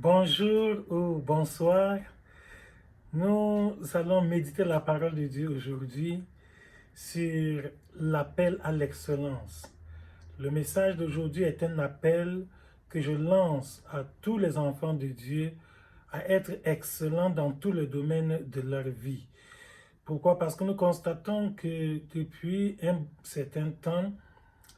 Bonjour ou bonsoir. Nous allons méditer la parole de Dieu aujourd'hui sur l'appel à l'excellence. Le message d'aujourd'hui est un appel que je lance à tous les enfants de Dieu à être excellents dans tous les domaines de leur vie. Pourquoi? Parce que nous constatons que depuis un certain temps,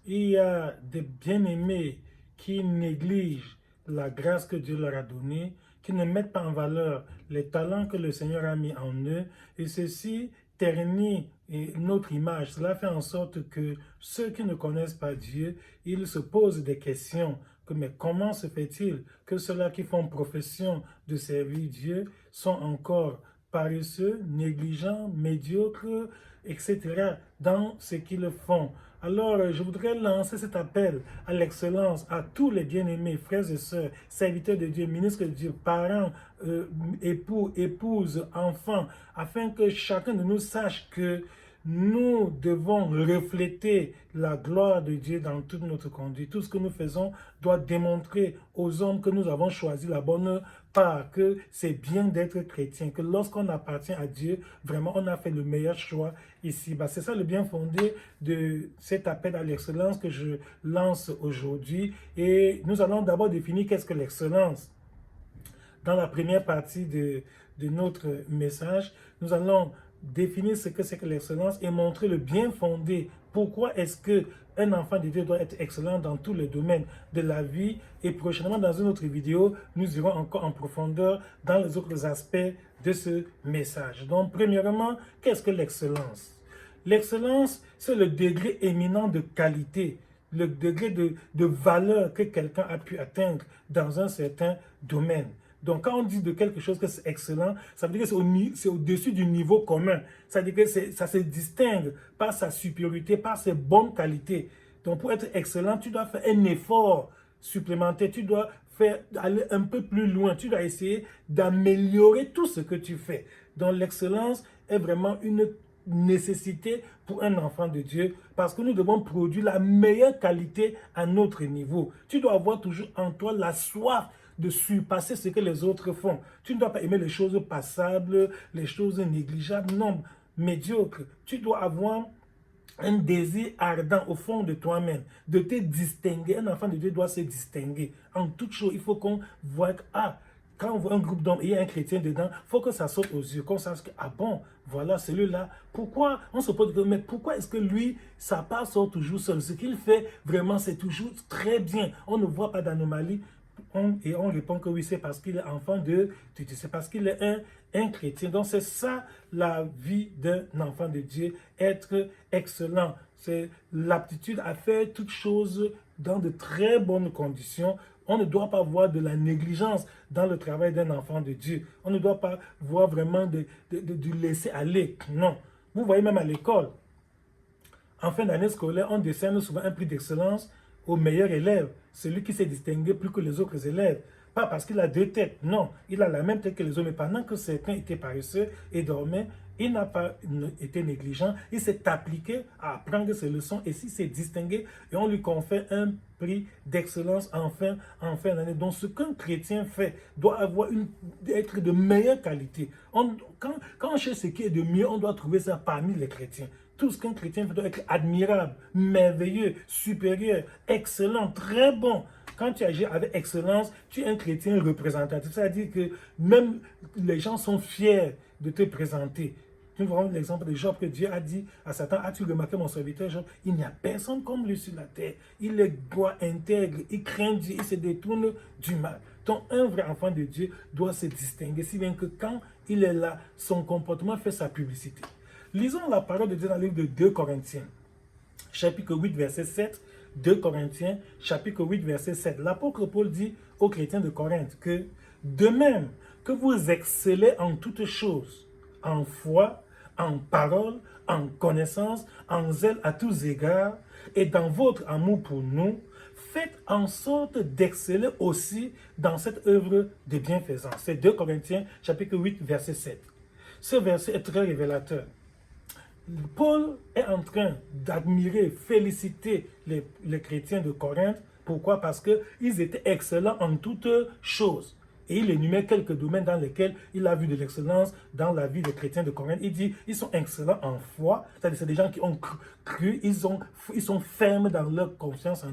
il y a des bien-aimés qui négligent la grâce que Dieu leur a donnée, qui ne mettent pas en valeur les talents que le Seigneur a mis en eux, et ceci ternit notre image. Cela fait en sorte que ceux qui ne connaissent pas Dieu, ils se posent des questions. Mais comment se fait-il que ceux-là qui font profession de servir Dieu sont encore paresseux, négligents, médiocres, etc. dans ce qu'ils font? Alors, je voudrais lancer cet appel à l'excellence à tous les bien-aimés, frères et sœurs, serviteurs de Dieu, ministres de Dieu, parents, époux, épouses, enfants, afin que chacun de nous sache que nous devons refléter la gloire de Dieu dans toute notre conduite. Tout ce que nous faisons doit démontrer aux hommes que nous avons choisi la bonne part, que c'est bien d'être chrétien, que lorsqu'on appartient à Dieu, vraiment on a fait le meilleur choix ici. C'est ça le bien fondé de cet appel à l'excellence que je lance aujourd'hui. Et nous allons d'abord définir qu'est-ce que l'excellence. Dans la première partie de notre message, nous allons définir ce que c'est que l'excellence et montrer le bien fondé. Pourquoi est-ce qu'un enfant de Dieu doit être excellent dans tous les domaines de la vie? Et prochainement, dans une autre vidéo, nous irons encore en profondeur dans les autres aspects de ce message. Donc, premièrement, qu'est-ce que l'excellence? L'excellence, c'est le degré éminent de qualité, le degré de valeur que quelqu'un a pu atteindre dans un certain domaine. Donc, quand on dit de quelque chose que c'est excellent, ça veut dire que c'est au-dessus du niveau commun. Ça veut dire que ça se distingue par sa supériorité, par ses bonnes qualités. Donc, pour être excellent, tu dois faire un effort supplémentaire. Tu dois aller un peu plus loin. Tu dois essayer d'améliorer tout ce que tu fais. Donc, l'excellence est vraiment une nécessité pour un enfant de Dieu parce que nous devons produire la meilleure qualité à notre niveau. Tu dois avoir toujours en toi la soif de surpasser ce que les autres font. Tu ne dois pas aimer les choses passables, les choses négligeables, non, médiocres. Tu dois avoir un désir ardent au fond de toi-même, de te distinguer. Un enfant de Dieu doit se distinguer. En toute chose, il faut qu'on voit que, quand on voit un groupe d'hommes et il y a un chrétien dedans, il faut que ça saute aux yeux, qu'on sache que, bon, voilà, celui-là. Pourquoi? On se pose, mais pourquoi est-ce que lui, sa part sort toujours seul? Ce qu'il fait, vraiment, c'est toujours très bien. On ne voit pas d'anomalie. Et on répond que oui, c'est parce qu'il est enfant de Dieu, c'est parce qu'il est un chrétien. Donc c'est ça la vie d'un enfant de Dieu, être excellent. C'est l'aptitude à faire toutes choses dans de très bonnes conditions. On ne doit pas voir de la négligence dans le travail d'un enfant de Dieu. On ne doit pas voir vraiment du laisser aller. Non. Vous voyez même à l'école, en fin d'année scolaire, on décerne souvent un prix d'excellence au meilleur élève, celui qui s'est distingué plus que les autres élèves. Pas parce qu'il a deux têtes, non, il a la même tête que les autres, mais pendant que certains étaient paresseux et dormaient, il n'a pas été négligent, il s'est appliqué à apprendre ses leçons et s'il s'est distingué et on lui confère un prix d'excellence en fin d'année. Donc ce qu'un chrétien fait doit être de meilleure qualité. Quand on cherche ce qui est de mieux, on doit trouver ça parmi les chrétiens. Tout ce qu'un chrétien fait doit être admirable, merveilleux, supérieur, excellent, très bon. Quand tu agis avec excellence, tu es un chrétien représentatif. C'est-à-dire que même les gens sont fiers de te présenter. Nous voyons l'exemple de Job que Dieu a dit à Satan, as-tu remarqué mon serviteur Job? Il n'y a personne comme lui sur la terre. Il est droit, intègre, il craint Dieu, il se détourne du mal. Donc un vrai enfant de Dieu doit se distinguer, si bien que quand il est là, son comportement fait sa publicité. Lisons la parole de Dieu dans le livre de 2 Corinthiens, chapitre 8, verset 7. 2 Corinthiens, chapitre 8, verset 7. L'apôtre Paul dit aux chrétiens de Corinthe que de même que vous excellez en toutes choses, en foi, en parole, en connaissance, en zèle à tous égards, et dans votre amour pour nous, faites en sorte d'exceller aussi dans cette œuvre de bienfaisance. C'est 2 Corinthiens, chapitre 8, verset 7. Ce verset est très révélateur. Paul est en train d'admirer, féliciter les chrétiens de Corinthe. Pourquoi? Parce qu'ils étaient excellents en toutes choses. Et il énumère quelques domaines dans lesquels il a vu de l'excellence dans la vie des chrétiens de Corinthe. Il dit, ils sont excellents en foi, c'est-à-dire c'est des gens qui ont cru, ils sont fermes dans leur confiance,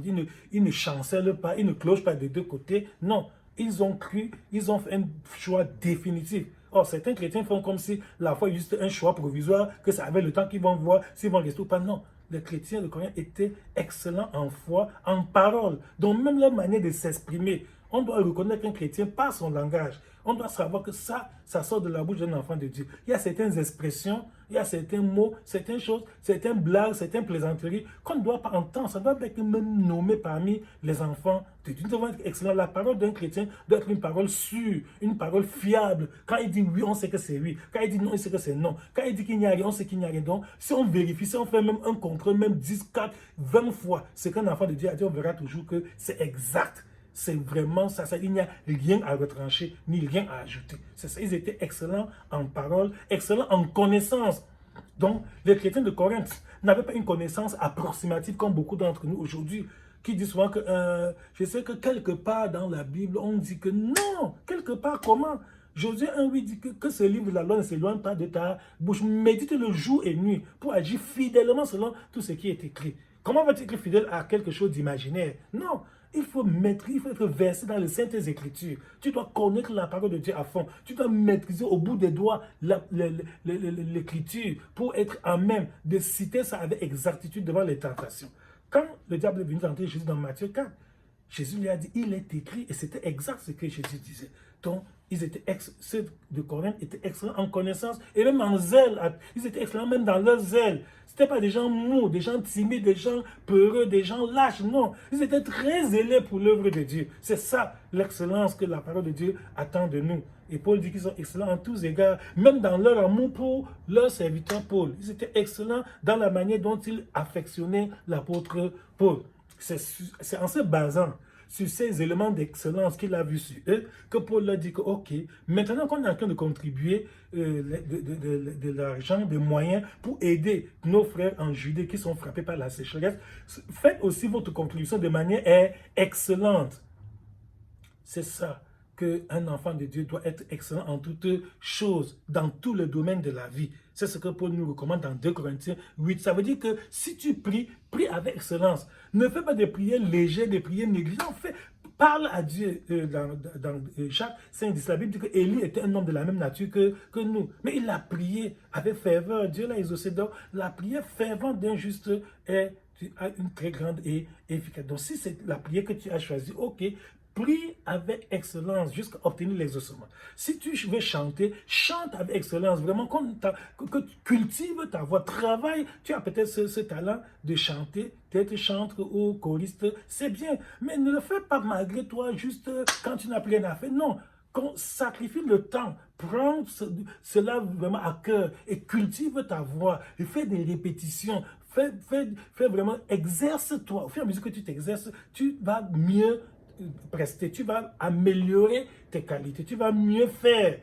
ils ne chancellent pas, ils ne clochent pas des deux côtés. Non, ils ont cru, ils ont fait un choix définitif. Or, certains chrétiens font comme si la foi est juste un choix provisoire, que ça avait le temps qu'ils vont voir s'ils vont rester ou pas. Non, les chrétiens de Corinthe étaient excellents en foi, en parole. Donc, même leur manière de s'exprimer, on doit reconnaître qu'un chrétien par son langage. On doit savoir que ça sort de la bouche d'un enfant de Dieu. Il y a certaines expressions, il y a certains mots, certaines choses, certaines blagues, certaines plaisanteries qu'on ne doit pas entendre. Ça doit être même nommé parmi les enfants de Dieu. Nous devons être excellents. La parole d'un chrétien doit être une parole sûre, une parole fiable. Quand il dit oui, on sait que c'est oui. Quand il dit non, on sait que c'est non. Quand il dit qu'il n'y a rien, on sait qu'il n'y a rien. Donc, si on vérifie, si on fait même un contrôle, même 10, 4, 20 fois, ce qu'un enfant de Dieu a dit, on verra toujours que c'est exact. C'est vraiment ça, il n'y a rien à retrancher, ni rien à ajouter. C'est ça, ils étaient excellents en parole, excellents en connaissance. Donc, les chrétiens de Corinthe n'avaient pas une connaissance approximative comme beaucoup d'entre nous aujourd'hui, qui disent souvent que, je sais que quelque part dans la Bible, on dit que non, quelque part comment? Josué 1,8 dit que ce livre de la loi ne s'éloigne pas de ta bouche. Médite le jour et nuit pour agir fidèlement selon tout ce qui est écrit. Comment vas-tu être fidèle à quelque chose d'imaginaire? Non. Il faut être versé dans les saintes écritures. Tu dois connaître la parole de Dieu à fond. Tu dois maîtriser au bout des doigts l'écriture pour être en même de citer ça avec exactitude devant les tentations. Quand le diable est venu tenter Jésus dans Matthieu 4, Jésus lui a dit, il est écrit, et c'était exact ce que Jésus disait. Donc, ceux de Corinthe étaient excellents en connaissance et même en zèle. Ils étaient excellents même dans leur zèle. Ce n'étaient pas des gens mous, des gens timides, des gens peureux, des gens lâches. Non, ils étaient très zélés pour l'œuvre de Dieu. C'est ça l'excellence que la parole de Dieu attend de nous. Et Paul dit qu'ils sont excellents en tous égards, même dans leur amour pour leur serviteur Paul. Ils étaient excellents dans la manière dont ils affectionnaient l'apôtre Paul. C'est en se basant sur ces éléments d'excellence qu'il a vus sur eux, que Paul leur dit que, ok, maintenant qu'on est en train de contribuer de l'argent, des moyens pour aider nos frères en Judée qui sont frappés par la sécheresse, faites aussi votre contribution de manière excellente. C'est ça qu'un enfant de Dieu doit être excellent en toutes choses, dans tous les domaines de la vie. C'est ce que Paul nous recommande dans 2 Corinthiens 8. Ça veut dire que si tu pries, prie avec excellence. Ne fais pas des prières légères, des prières négligentes. Parle à Dieu. Dans Jacques 5,10, la Bible dit que Élie était un homme de la même nature que nous. Mais il a prié avec ferveur. Dieu l'a exaucé. Donc, la prière fervente d'un juste est une très grande et efficace. Donc, si c'est la prière que tu as choisie, ok, prie avec excellence jusqu'à obtenir l'exaucement. Si tu veux chanter, chante avec excellence. Vraiment, que tu cultives ta voix. Travaille. Tu as peut-être ce talent de chanter, d'être chanteur ou choriste. C'est bien. Mais ne le fais pas malgré toi, juste quand tu n'as plus rien à faire. Non. Qu'on sacrifie le temps. Prends cela vraiment à cœur et cultive ta voix. Et fais des répétitions. Fais vraiment, exerce-toi. Au fur et à mesure que tu t'exerces, tu vas mieux prester, tu vas améliorer tes qualités, tu vas mieux faire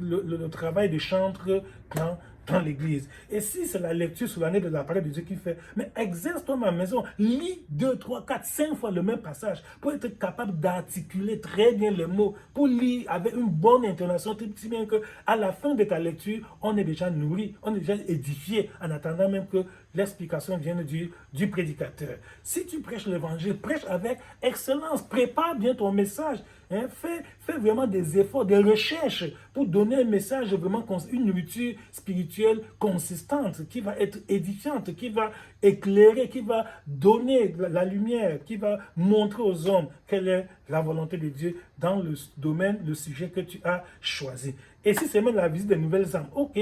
le travail de chantre dans l'église. Et si c'est la lecture sous l'année de la parole de Dieu qui fait, mais exerce-toi à la maison, lis 2, 3, 4, 5 fois le même passage pour être capable d'articuler très bien les mots, pour lire avec une bonne intonation, si bien qu'à la fin de ta lecture, on est déjà nourri, on est déjà édifié en attendant même que l'explication vienne du prédicateur. Si tu prêches l'évangile, prêche avec excellence, prépare bien ton message, fais vraiment des efforts, des recherches pour donner un message vraiment, une nourriture spirituelle consistante qui va être édifiante, qui va éclairer, qui va donner la lumière, qui va montrer aux hommes quelle est la volonté de Dieu dans le domaine, le sujet que tu as choisi. Et si c'est même la visite des nouvelles âmes, ok,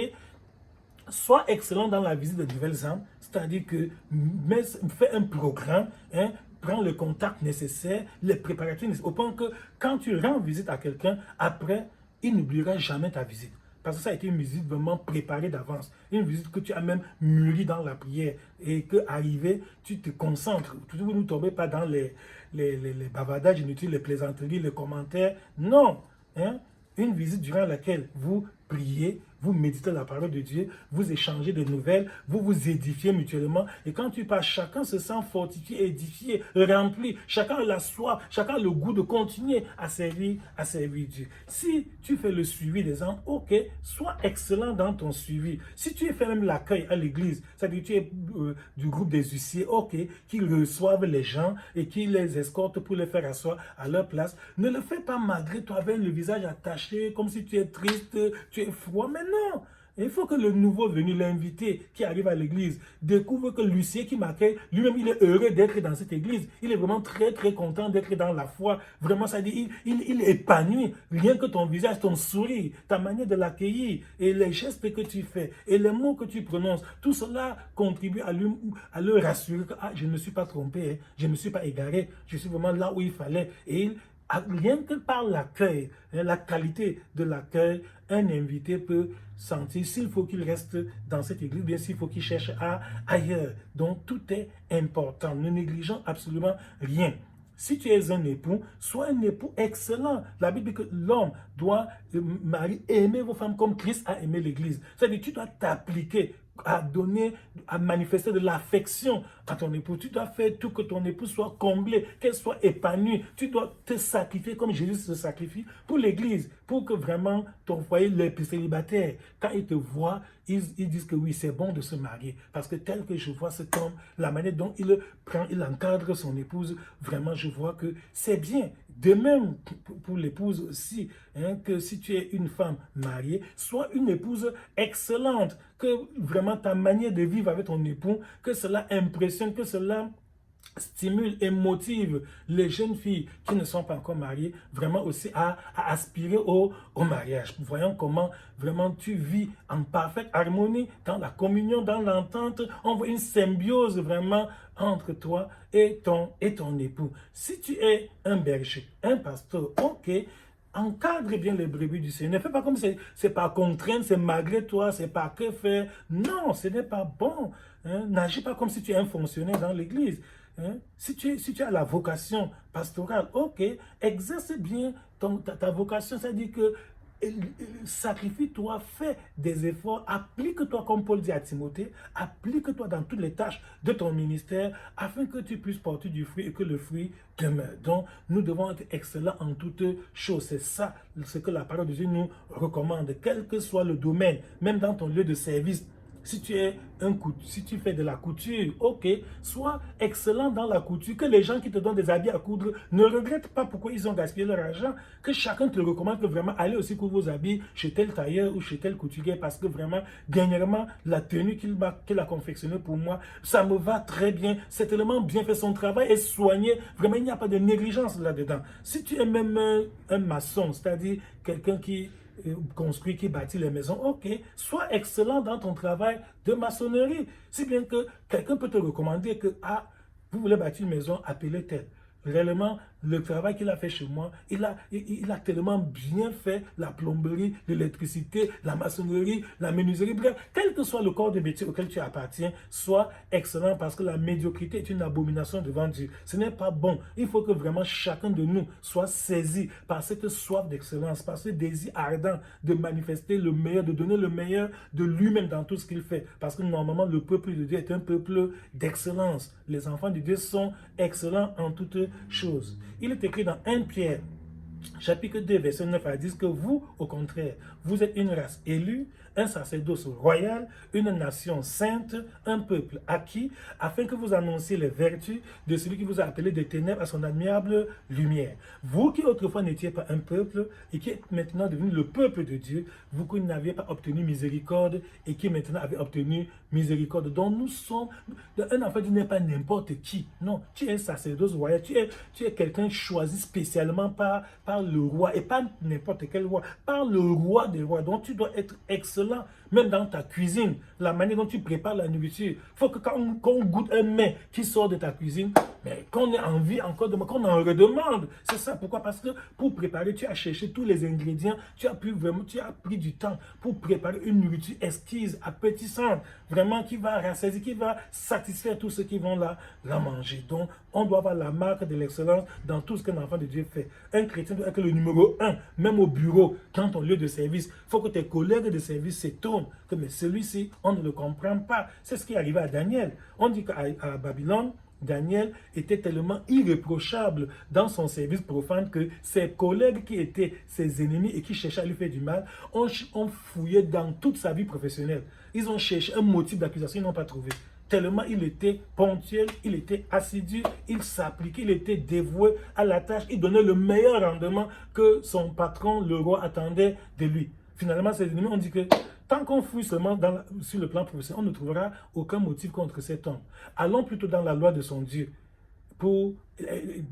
sois excellent dans la visite des nouvelles âmes, c'est-à-dire que fais un programme, prends le contact nécessaire, les préparatifs nécessaires, au point que quand tu rends visite à quelqu'un, après, il n'oubliera jamais ta visite. Parce que ça a été une visite vraiment préparée d'avance. Une visite que tu as même mûri dans la prière. Et qu'arrivé, tu te concentres. Tu ne tombes pas dans les bavardages inutiles, les plaisanteries, les commentaires. Non. Une visite durant laquelle vous priez, vous méditez la parole de Dieu, vous échangez des nouvelles, vous vous édifiez mutuellement. Et quand tu pars, chacun se sent fortifié, édifié, rempli. Chacun a la soif, chacun a le goût de continuer à servir Dieu. Si tu fais le suivi des âmes, ok, sois excellent dans ton suivi. Si tu fais même l'accueil à l'église, c'est-à-dire tu es du groupe des huissiers, ok, qui reçoivent les gens et qui les escortent pour les faire asseoir à leur place, ne le fais pas malgré toi avec le visage attaché, comme si tu es triste, tu es froid, mais non. Il faut que le nouveau venu, l'invité qui arrive à l'église, découvre que l'huissier qui m'accueille, lui-même, il est heureux d'être dans cette église. Il est vraiment très, très content d'être dans la foi. Vraiment, ça dit, il est épanoui. Rien que ton visage, ton sourire, ta manière de l'accueillir, et les gestes que tu fais, et les mots que tu prononces, tout cela contribue à le rassurer que je ne me suis pas trompé, hein, je ne me suis pas égaré, je suis vraiment là où il fallait. Et rien que par l'accueil, la qualité de l'accueil, un invité peut sentir s'il faut qu'il reste dans cette église, bien s'il faut qu'il cherche ailleurs. Donc tout est important. Ne négligeons absolument rien. Si tu es un époux, sois un époux excellent. La Bible dit que l'homme doit, mari, aimer vos femmes comme Christ a aimé l'église. C'est-à-dire que tu dois t'appliquer à donner, à manifester de l'affection à ton époux. Tu dois faire tout que ton époux soit comblé, qu'elle soit épanouie. Tu dois te sacrifier comme Jésus se sacrifie pour l'église, pour que vraiment ton foyer, les célibataires, quand ils te voient, ils disent que oui, c'est bon de se marier. Parce que tel que je vois cet homme, la manière dont il encadre son épouse, vraiment, je vois que c'est bien. De même pour l'épouse aussi, hein, que si tu es une femme mariée, sois une épouse excellente, que vraiment ta manière de vivre avec ton époux, que cela impressionne, que cela stimule et motive les jeunes filles qui ne sont pas encore mariées, vraiment aussi à aspirer au mariage. Voyons comment vraiment tu vis en parfaite harmonie, dans la communion, dans l'entente. On voit une symbiose vraiment entre toi et ton époux. Si tu es un berger, un pasteur, ok, encadre bien les brebis du Seigneur. Ne fais pas comme c'est par contrainte, c'est malgré toi, c'est par que faire. Non, ce n'est pas bon. Hein? N'agis pas comme si tu es un fonctionnaire dans l'église. Hein? Si tu as la vocation pastorale, ok, exerce bien ta vocation, c'est-à-dire que sacrifie-toi, fais des efforts, applique-toi comme Paul dit à Timothée, applique-toi dans toutes les tâches de ton ministère afin que tu puisses porter du fruit et que le fruit demeure. Donc, nous devons être excellents en toutes choses. C'est ça ce que la parole de Dieu nous recommande, quel que soit le domaine, même dans ton lieu de service. Si tu fais de la couture, ok, sois excellent dans la couture, que les gens qui te donnent des habits à coudre ne regrettent pas pourquoi ils ont gaspillé leur argent, que chacun te recommande que vraiment allez aussi coudre vos habits chez tel tailleur ou chez tel couturier parce que vraiment, dernièrement, la tenue qu'il a confectionnée pour moi, ça me va très bien, c'est tellement bien fait, son travail est soigné, vraiment il n'y a pas de négligence là-dedans. Si tu es même un maçon, c'est-à-dire quelqu'un qui construit, qui bâtit les maisons, ok, sois excellent dans ton travail de maçonnerie. Si bien que quelqu'un peut te recommander que, vous voulez bâtir une maison, appelez tel. Réellement, le travail qu'il a fait chez moi, il a tellement bien fait la plomberie, l'électricité, la maçonnerie, la menuiserie, bref, quel que soit le corps de métier auquel tu appartiens, sois excellent parce que la médiocrité est une abomination devant Dieu. Ce n'est pas bon. Il faut que vraiment chacun de nous soit saisi par cette soif d'excellence, par ce désir ardent de manifester le meilleur, de donner le meilleur de lui-même dans tout ce qu'il fait. Parce que normalement, le peuple de Dieu est un peuple d'excellence. Les enfants de Dieu sont excellents en toutes choses. Il est écrit dans 1 Pierre, chapitre 2, verset 9 à 10, que vous, au contraire, vous êtes une race élue, un sacerdoce royal, une nation sainte, un peuple acquis, afin que vous annonciez les vertus de celui qui vous a appelé des ténèbres à son admirable lumière. Vous qui autrefois n'étiez pas un peuple et qui êtes maintenant devenu le peuple de Dieu, vous qui n'aviez pas obtenu miséricorde et qui maintenant avez obtenu miséricorde. Donc nous sommes, un enfant n'est pas n'importe qui, non, tu es un sacerdoce royal, tu es quelqu'un choisi spécialement par le roi, et pas n'importe quel roi, par le roi des rois. Donc tu dois être excellent, même dans ta cuisine, la manière dont tu prépares la nourriture. Il faut que quand on goûte un mets qui sort de ta cuisine, mais qu'on ait envie encore de qu'on en redemande. C'est ça, pourquoi? Parce que pour préparer, tu as cherché tous les ingrédients, tu as pris du temps pour préparer une nourriture exquise, appétissante, vraiment qui va rassasier, qui va satisfaire tous ceux qui vont la manger. Donc, on doit avoir la marque de l'excellence dans tout ce qu'un enfant de Dieu fait. Un chrétien doit être le numéro 1, même au bureau, quand ton lieu de service. Il faut que tes collègues de service s'étonnent que mais celui-ci, on ne le comprend pas. C'est ce qui est arrivé à Daniel. On dit qu'à Babylone, Daniel était tellement irréprochable dans son service profane que ses collègues qui étaient ses ennemis et qui cherchaient à lui faire du mal ont fouillé dans toute sa vie professionnelle. Ils ont cherché un motif d'accusation, ils n'ont pas trouvé. Tellement il était ponctuel, il était assidu, il s'appliquait, il était dévoué à la tâche, il donnait le meilleur rendement que son patron, le roi, attendait de lui. Finalement, ses ennemis ont dit que tant qu'on fouille seulement sur le plan professionnel, on ne trouvera aucun motif contre cet homme. Allons plutôt dans la loi de son Dieu pour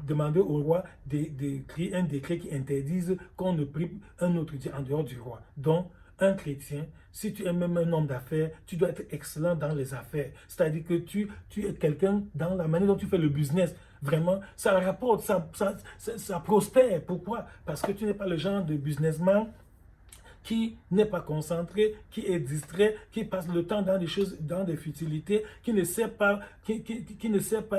demander au roi d'écrire un décret qui interdise qu'on ne prie un autre Dieu en dehors du roi. Donc, un chrétien, si tu es même un homme d'affaires, tu dois être excellent dans les affaires. C'est-à-dire que tu es quelqu'un dans la manière dont tu fais le business. Vraiment, ça rapporte, ça prospère. Pourquoi? Parce que tu n'es pas le genre de businessman qui n'est pas concentré, qui est distrait, qui passe le temps dans des choses, dans des futilités, qui ne sait pas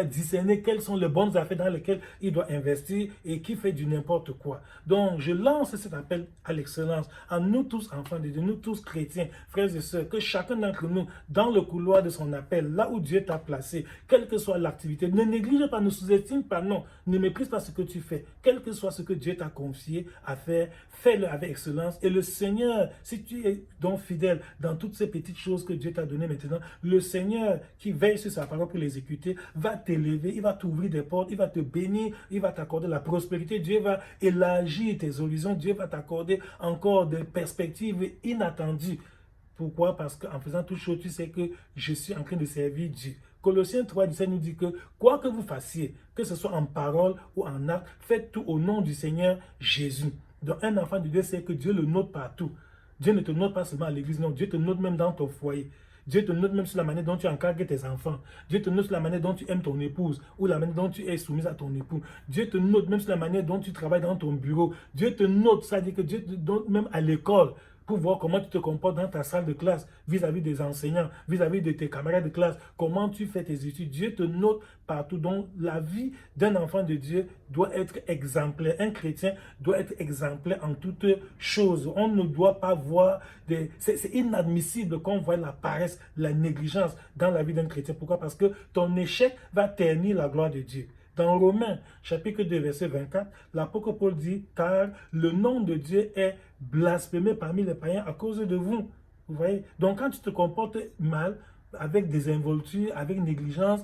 discerner quelles sont les bonnes affaires dans lesquelles il doit investir et qui fait du n'importe quoi. Donc, je lance cet appel à l'excellence à nous tous, enfants de Dieu, nous tous chrétiens, frères et sœurs, que chacun d'entre nous, dans le couloir de son appel, là où Dieu t'a placé, quelle que soit l'activité, ne néglige pas, ne sous-estime pas, non, ne méprise pas ce que tu fais, quel que soit ce que Dieu t'a confié à faire, fais-le avec excellence et le Seigneur, si tu es donc fidèle dans toutes ces petites choses que Dieu t'a données maintenant, le Seigneur qui veille sur sa parole pour l'exécuter va t'élever, il va t'ouvrir des portes, il va te bénir, il va t'accorder la prospérité, Dieu va élargir tes horizons, Dieu va t'accorder encore des perspectives inattendues. Pourquoi? Parce qu'en faisant toutes choses, tu sais que je suis en train de servir Dieu. Colossiens 3,17 nous dit que quoi que vous fassiez, que ce soit en parole ou en acte, faites tout au nom du Seigneur Jésus. Donc un enfant de Dieu sait que Dieu le note partout. Dieu ne te note pas seulement à l'église, non. Dieu te note même dans ton foyer. Dieu te note même sur la manière dont tu encadres tes enfants. Dieu te note sur la manière dont tu aimes ton épouse ou la manière dont tu es soumise à ton époux. Dieu te note même sur la manière dont tu travailles dans ton bureau. Dieu te note, ça veut dire que Dieu te note même à l'école pour voir comment tu te comportes dans ta salle de classe vis-à-vis des enseignants, vis-à-vis de tes camarades de classe, comment tu fais tes études. Dieu te note partout. Donc, la vie d'un enfant de Dieu doit être exemplaire. Un chrétien doit être exemplaire en toutes choses. On ne doit pas voir c'est inadmissible qu'on voie la paresse, la négligence dans la vie d'un chrétien. Pourquoi? Parce que ton échec va ternir la gloire de Dieu. Dans Romains, chapitre 2, verset 24, l'apôtre Paul dit, car le nom de Dieu est blasphémé parmi les païens à cause de vous. Vous voyez? Donc, quand tu te comportes mal, avec désinvolture, avec négligence,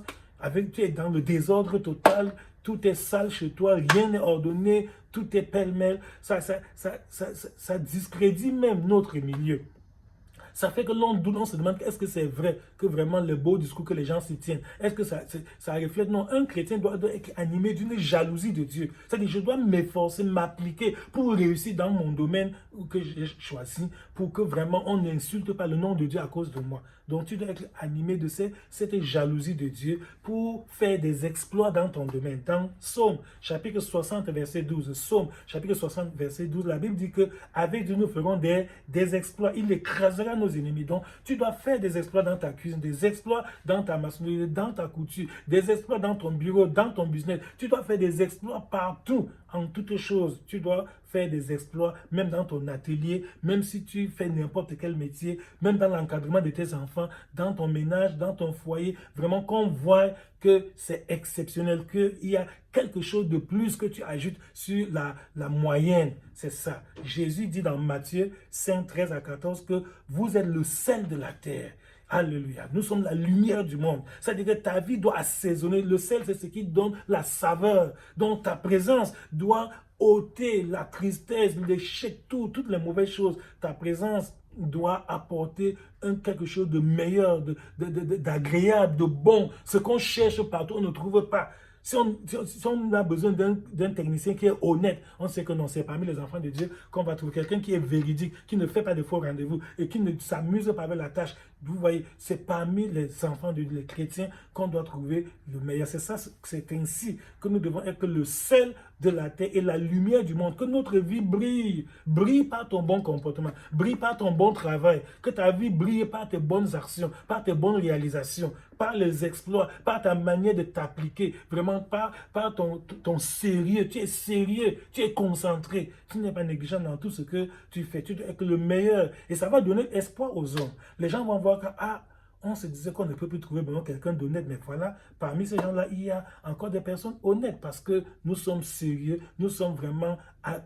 tu es dans le désordre total, tout est sale chez toi, rien n'est ordonné, tout est pêle-mêle, ça discrédite même notre milieu. Ça fait que l'on se demande est-ce que c'est vrai que vraiment le beau discours que les gens s'y tiennent, est-ce que ça reflète? Non, un chrétien doit être animé d'une jalousie de Dieu. C'est-à-dire je dois m'efforcer, m'appliquer pour réussir dans mon domaine que j'ai choisi, pour que vraiment on n'insulte pas le nom de Dieu à cause de moi. Donc tu dois être animé de cette jalousie de Dieu pour faire des exploits dans ton domaine. Dans Psaume, chapitre 60, verset 12, Psaume, chapitre 60, verset 12, la Bible dit que avec Dieu nous ferons des exploits. Il écrasera nos ennemis. Donc tu dois faire des exploits dans ta cuisine, des exploits dans ta maçonnerie, dans ta couture, des exploits dans ton bureau, dans ton business. Tu dois faire des exploits partout, en toutes choses. Tu dois faire des exploits, même dans ton atelier, même si tu fais n'importe quel métier, même dans l'encadrement de tes enfants, dans ton ménage, dans ton foyer, vraiment qu'on voit que c'est exceptionnel, qu'il y a quelque chose de plus que tu ajoutes sur la moyenne. C'est ça. Jésus dit dans Matthieu 5, 13 à 14 que vous êtes le sel de la terre. Alléluia. Nous sommes la lumière du monde. C'est-à-dire que ta vie doit assaisonner. Le sel, c'est ce qui donne la saveur. Donc ta présence doit ôter la tristesse, l'échec, toutes les mauvaises choses. Ta présence doit apporter quelque chose de meilleur, d'agréable, de bon. Ce qu'on cherche partout, on ne trouve pas. Si on a besoin d'un technicien qui est honnête, on sait que non, c'est parmi les enfants de Dieu qu'on va trouver quelqu'un qui est véridique, qui ne fait pas de faux rendez-vous et qui ne s'amuse pas avec la tâche. Vous voyez, c'est parmi les enfants les chrétiens qu'on doit trouver le meilleur. C'est ça, c'est ainsi que nous devons être le sel de la terre et la lumière du monde. Que notre vie brille. Brille par ton bon comportement, brille par ton bon travail. Que ta vie brille par tes bonnes actions, par tes bonnes réalisations, par les exploits, par ta manière de t'appliquer, vraiment par ton sérieux. Tu es sérieux, tu es concentré, tu n'es pas négligent dans tout ce que tu fais. Tu dois être le meilleur et ça va donner espoir aux hommes. Les gens vont voir que, on se disait qu'on ne peut plus trouver quelqu'un d'honnête, mais voilà, parmi ces gens-là, il y a encore des personnes honnêtes parce que nous sommes sérieux, nous sommes vraiment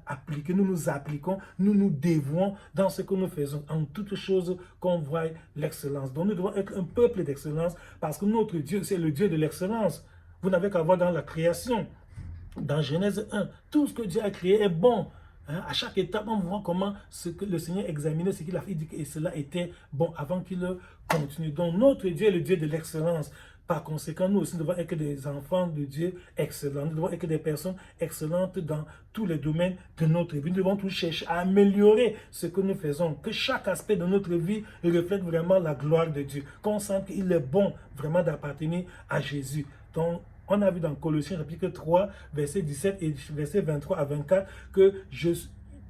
appliqués, nous nous appliquons, nous nous dévouons dans ce que nous faisons, en toutes choses qu'on voit l'excellence. Donc nous devons être un peuple d'excellence parce que notre Dieu, c'est le Dieu de l'excellence. Vous n'avez qu'à voir dans la création, dans Genèse 1, tout ce que Dieu a créé est bon. À chaque étape, on voit comment le Seigneur examinait ce qu'il a fait et cela était bon avant qu'il continue. Donc notre Dieu est le Dieu de l'excellence. Par conséquent, nous aussi devons être des enfants de Dieu excellents. Nous devons être des personnes excellentes dans tous les domaines de notre vie. Nous devons tous chercher à améliorer ce que nous faisons. Que chaque aspect de notre vie reflète vraiment la gloire de Dieu. Qu'on sente qu'il est bon vraiment d'appartenir à Jésus. Donc, on a vu dans Colossiens chapitre 3, verset 17 et verset 23 à 24 que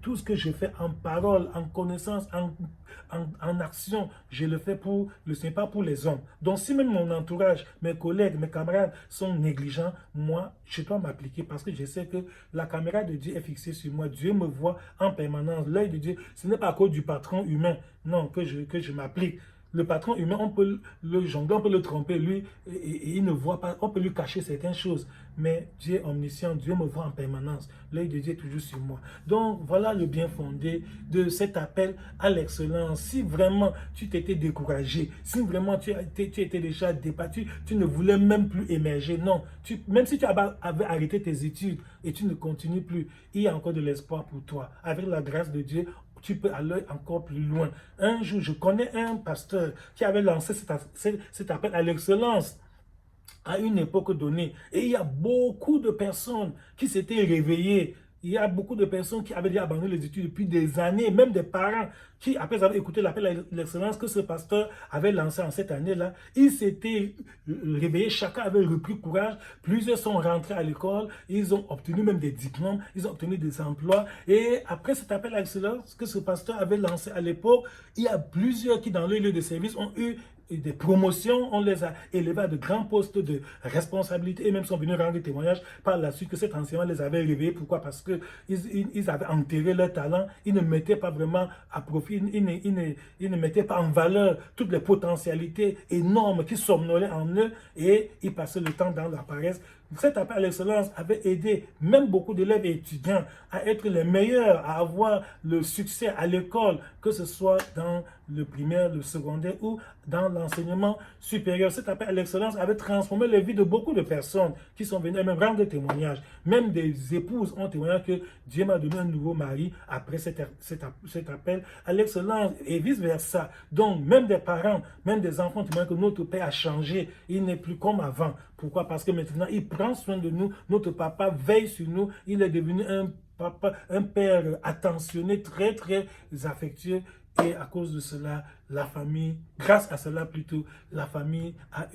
tout ce que je fais en parole, en connaissance, en action, je le fais pour le Seigneur, pas pour les hommes. Donc si même mon entourage, mes collègues, mes camarades sont négligents, moi, je dois m'appliquer parce que je sais que la caméra de Dieu est fixée sur moi. Dieu me voit en permanence. L'œil de Dieu, ce n'est pas à cause du patron humain, non, que je m'applique. Le patron humain, on peut le jongler, on peut le tromper, lui, et il ne voit pas, on peut lui cacher certaines choses. Mais Dieu est omniscient, Dieu me voit en permanence. L'œil de Dieu est toujours sur moi. Donc, voilà le bien fondé de cet appel à l'excellence. Si vraiment tu t'étais découragé, si vraiment tu étais déjà débattu, tu ne voulais même plus émerger, non. Même si tu avais arrêté tes études et tu ne continues plus, il y a encore de l'espoir pour toi. Avec la grâce de Dieu, tu peux aller encore plus loin. Un jour, je connais un pasteur qui avait lancé cet appel à l'excellence à une époque donnée. Et il y a beaucoup de personnes qui s'étaient réveillées. Il y a beaucoup de personnes qui avaient déjà abandonné les études depuis des années, même des parents qui, après avoir écouté l'appel à l'excellence que ce pasteur avait lancé en cette année-là, ils s'étaient réveillés, chacun avait repris courage, plusieurs sont rentrés à l'école, ils ont obtenu même des diplômes, ils ont obtenu des emplois. Et après cet appel à l'excellence que ce pasteur avait lancé à l'époque, il y a plusieurs qui, dans le lieu de service, ont eu des promotions, on les a élevés à de grands postes de responsabilité et même sont venus rendre témoignage par la suite que cet enseignant les avait réveillés. Pourquoi? Parce qu'ils avaient enterré leur talent, ils ne mettaient pas vraiment à profit, ils ne mettaient pas en valeur toutes les potentialités énormes qui somnolaient en eux et ils passaient le temps dans la paresse. Cet appel à l'excellence avait aidé même beaucoup d'élèves et étudiants à être les meilleurs, à avoir le succès à l'école, que ce soit dans le primaire, le secondaire ou dans l'enseignement supérieur. Cet appel à l'excellence avait transformé les vies de beaucoup de personnes qui sont venues même rendre témoignages. Même des épouses ont témoigné que Dieu m'a donné un nouveau mari après cet appel à l'excellence et vice-versa. Donc, même des parents, même des enfants témoignent que notre Père a changé. Il n'est plus comme avant. Pourquoi? Parce que maintenant, il prend soin de nous. Notre papa veille sur nous. Il est devenu un père attentionné, très, très affectueux. Et à cause de cela, la famille, grâce à cela plutôt, la famille a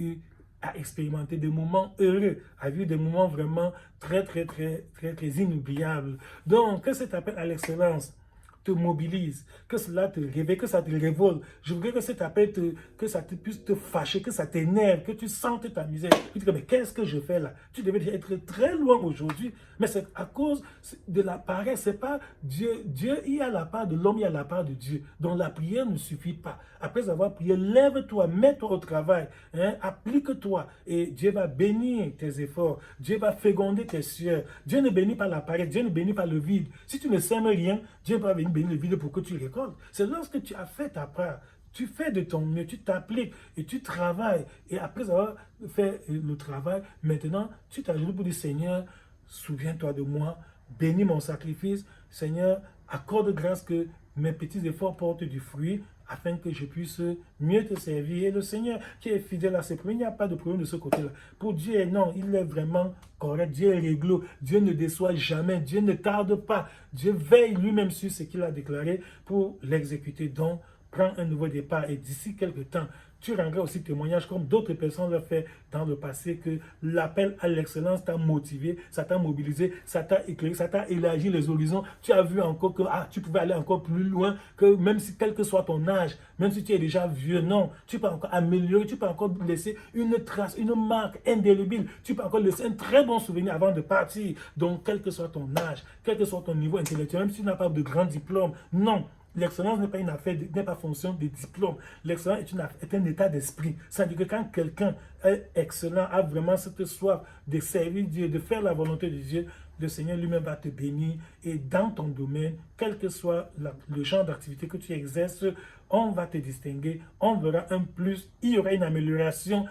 expérimenté des moments heureux, a vu des moments vraiment très, très, très, très, très inoubliables. Donc, que cet appel à l'excellence te mobilise, que cela te réveille, que ça te révolte. Je voudrais que cet appel, que ça puisse te fâcher, que ça t'énerve, que tu sentes ta misère. Tu te dis, mais qu'est-ce que je fais là? Tu devais être très loin aujourd'hui, mais c'est à cause de la paresse. C'est pas Dieu. Dieu, il y a la part de l'homme, il y a la part de Dieu. Donc la prière ne suffit pas. Après avoir prié, lève-toi, mets-toi au travail, hein, applique-toi et Dieu va bénir tes efforts. Dieu va féconder tes sueurs. Dieu ne bénit pas la paresse, Dieu ne bénit pas le vide. Si tu ne sèmes rien, Dieu va venir bénir le vide pour que tu récoltes. C'est lorsque tu as fait ta part, tu fais de ton mieux, tu t'appliques et tu travailles. Et après avoir fait le travail, maintenant, tu t'ajoutes pour dire, Seigneur, souviens-toi de moi, bénis mon sacrifice. Seigneur, accorde grâce que mes petits efforts portent du fruit. afin que je puisse mieux te servir. Et le Seigneur qui est fidèle à ses promesses, il n'y a pas de problème de ce côté-là. Pour Dieu, non, il est vraiment correct. Dieu est réglo. Dieu ne déçoit jamais. Dieu ne tarde pas. Dieu veille lui-même sur ce qu'il a déclaré pour l'exécuter. Donc, prends un nouveau départ et d'ici quelques temps, tu rendras aussi témoignage comme d'autres personnes l'ont fait dans le passé que l'appel à l'excellence t'a motivé, ça t'a mobilisé, ça t'a éclairé, ça t'a élargi les horizons. Tu as vu encore que tu pouvais aller encore plus loin, que même si quel que soit ton âge, même si tu es déjà vieux, non, tu peux encore améliorer, tu peux encore laisser une trace, une marque indélébile, tu peux encore laisser un très bon souvenir avant de partir. Donc, quel que soit ton âge, quel que soit ton niveau intellectuel, même si tu n'as pas de grand diplôme, non. L'excellence n'est pas une affaire, n'est pas fonction des diplômes. L'excellence est un état d'esprit. C'est-à-dire que quand quelqu'un est excellent, a vraiment cette soif de servir Dieu, de faire la volonté de Dieu, le Seigneur lui-même va te bénir. Et dans ton domaine, quel que soit le genre d'activité que tu exerces, on va te distinguer, on verra un plus, il y aura une amélioration,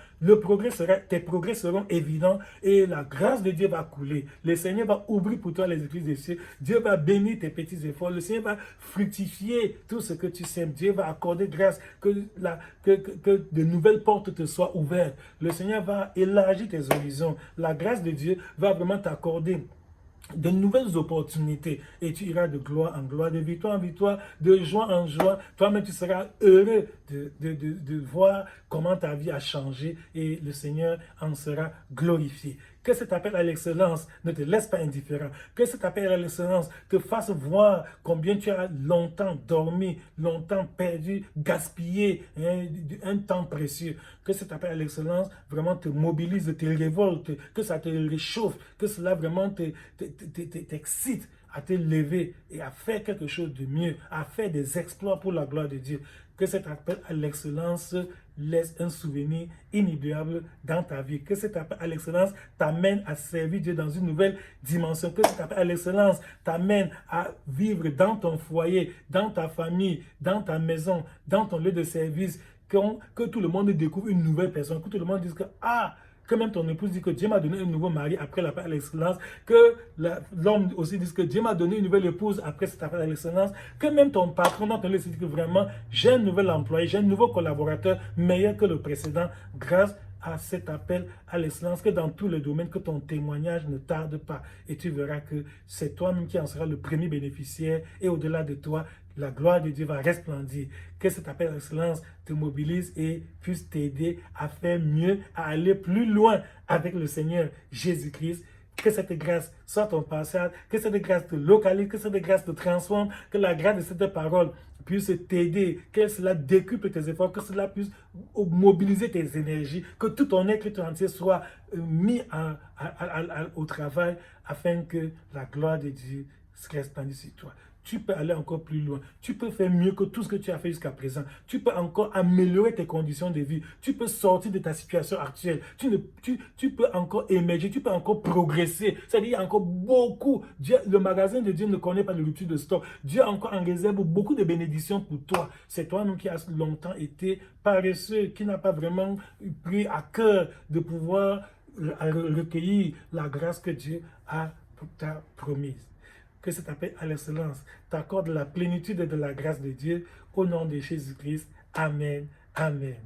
tes progrès seront évidents et la grâce de Dieu va couler. Le Seigneur va ouvrir pour toi les écluses des cieux. Dieu va bénir tes petits efforts. Le Seigneur va fructifier tout ce que tu sèmes. Dieu va accorder grâce, que de nouvelles portes te soient ouvertes. Le Seigneur va élargir tes horizons. La grâce de Dieu va vraiment t'accorder de nouvelles opportunités et tu iras de gloire en gloire, de victoire en victoire, de joie en joie. Toi-même, tu seras heureux de voir comment ta vie a changé et le Seigneur en sera glorifié. Que cet appel à l'excellence ne te laisse pas indifférent. Que cet appel à l'excellence te fasse voir combien tu as longtemps dormi, longtemps perdu, gaspillé un temps précieux. Que cet appel à l'excellence vraiment te mobilise, te révolte, que ça te réchauffe, que cela vraiment t'excite à te lever et à faire quelque chose de mieux, à faire des exploits pour la gloire de Dieu. Que cet appel à l'excellence laisse un souvenir inoubliable dans ta vie. Que cet appel à l'excellence t'amène à servir Dieu dans une nouvelle dimension. Que cet appel à l'excellence t'amène à vivre dans ton foyer, dans ta famille, dans ta maison, dans ton lieu de service. Que tout le monde découvre une nouvelle personne. Que tout le monde dise que même ton épouse dit que Dieu m'a donné un nouveau mari après l'appel à l'excellence, que l'homme aussi dit que Dieu m'a donné une nouvelle épouse après cet appel à l'excellence, que même ton patron dans ton lieu dit que vraiment j'ai un nouvel employé, j'ai un nouveau collaborateur meilleur que le précédent grâce à cet appel à l'excellence, que dans tous les domaines, que ton témoignage ne tarde pas et tu verras que c'est toi-même qui en seras le premier bénéficiaire et au-delà de toi, la gloire de Dieu va resplendir. Que cet appel à l'excellence te mobilise et puisse t'aider à faire mieux, à aller plus loin avec le Seigneur Jésus-Christ. Que cette grâce soit ton passage, que cette grâce te localise, que cette grâce te transforme, que la grâce de cette parole puisse t'aider, que cela décuple tes efforts, que cela puisse mobiliser tes énergies, que tout ton être tout entier soit mis au travail afin que la gloire de Dieu se resplendisse sur toi. Tu peux aller encore plus loin. Tu peux faire mieux que tout ce que tu as fait jusqu'à présent. Tu peux encore améliorer tes conditions de vie. Tu peux sortir de ta situation actuelle. Tu peux encore émerger. Tu peux encore progresser. C'est-à-dire, il y a encore beaucoup. Le magasin de Dieu ne connaît pas de rupture de stock. Dieu a encore en réserve beaucoup de bénédictions pour toi. C'est toi-même qui as longtemps été paresseux, qui n'a pas vraiment pris à cœur de pouvoir recueillir la grâce que Dieu t'a promise. Que cet appel à l'excellence t'accorde la plénitude de la grâce de Dieu au nom de Jésus-Christ. Amen. Amen.